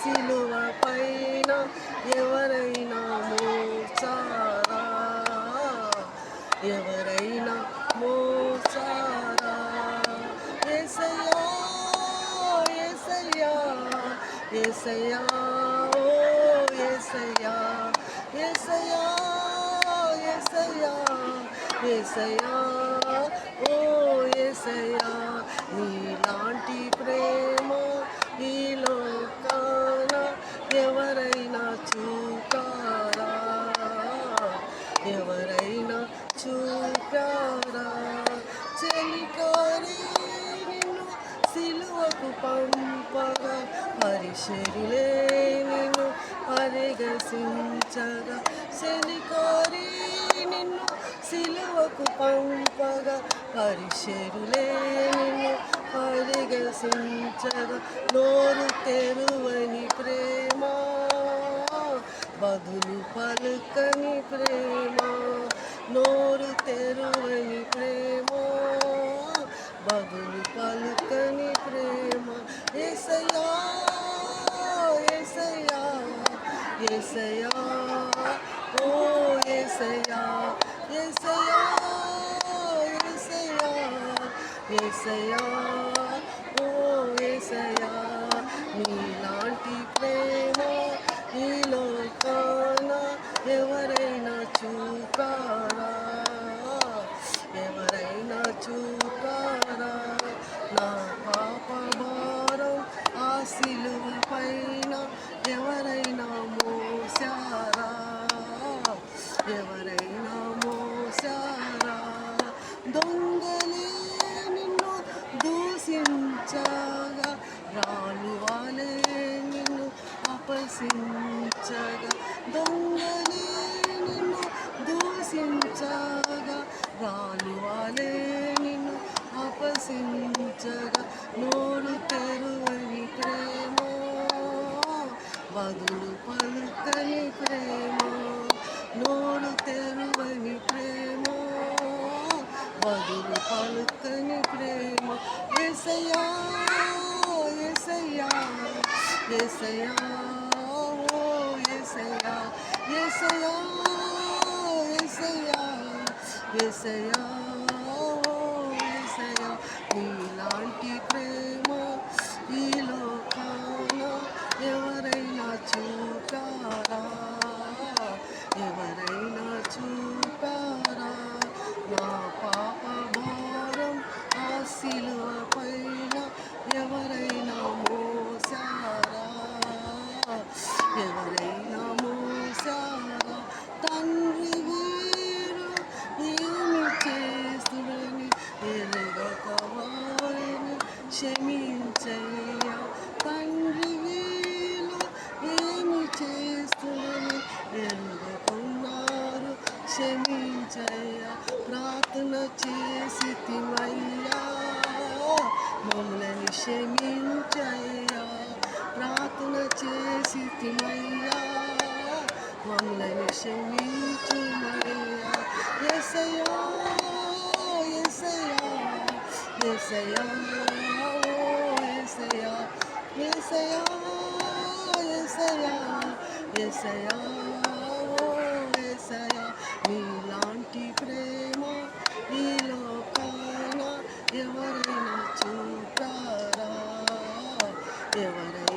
సిలువ పైన ఎవరైనా మోసారా, ఎవరైనా మోసారా. యేసయ్యా యేసయ్యా యేసయ్యా ఓ యేసయ్యా యేసయ్యా యేసయ్యా యేసయ్యా ఓ యేసయ్యా. నీలాంటి ప్రేమ ఈ లోకాన ఎవరైనా చూపారా, ఎవరైనా చూపారా. చెలికారి నిన్ను సిలువకు పంపగా పరిశరీలే నిన్ను పరిగసించగా. చెలికారి నిన్ను సిలువకు పంపగా పరిశరీలే నిన్ను పరిగసించగా. నోరు తెరువని ప్రేమ, బదులు పలుకని ప్రేమ. నోరు తెరువని ప్రేమ, బదులు పలుకని ప్రేమ. యేసయ్యా యేసయ్యా యేసయ్యా ఓ యేసయ్యా యేసయ్యా యేసయ్యా యేసయ్యా ఓ యేసయ్యా. నీలాంటి ప్రేమ ఈ లోకాన ఎవరైనా చూపారా, ఎవరైనా చూపారా. నా పాప భారం ఆ సిలువ పైన ఎవరైనా మోసారా, ఎవరైనా మోసారా. దొంగలే నిన్ను దూషించగా, రాని వాళ్ళే నిన్ను అపహసించగా. దొంగలే నిన్ను దూషించగా, రాని వాళ్ళే నిన్ను అపహసించగా. నోరు తెరువని ప్రేమ, బదులు పలుకని ప్రేమ. నోరు తెరువని ప్రేమ, బదులు పలుకని ప్రేమ. యేసయ్యా యేసయ్యా యేసయ్యా ఓ యేసయ్యా యేసయ్యా యేసయ్యా యేసయ్యా ఓ యేసయ్యా. నీలాంటి ప్రేమ ఈ లోకాన ఎవరైనా చూపారా, ఎవరైనా చూపారా. నా పాప భారం ఆ సిలువ పైన ఎవరైనా మోసారా, ఎవరైనా మోసారా. తండ్రి వీరు ఏమి చేస్తుడని ఎరుగక వారిని క్షమించయ్యా. తండ్రి వీరు ఏమి చేస్తుడని ఎరుగకున్నారు, క్షమించయ్యా. ప్రార్థన చేసితిమయ్యా, మమ్మల్ని క్షమించయ్యా. ప్రార్థన చేసితిమయ్యా, మమ్మల్ని క్షమించుమయ్యా. యేసయ్యా యేసయ్యా యేసయ్యా ఓ యేసయ్యా యేసయ్యా యేసయ్యా యేసయ్యా ఓ యేసయ్యా. నీలాంటి ప్రేమ ఈ లోకాన ఎవరైనా చూపారా, ఎవరైనా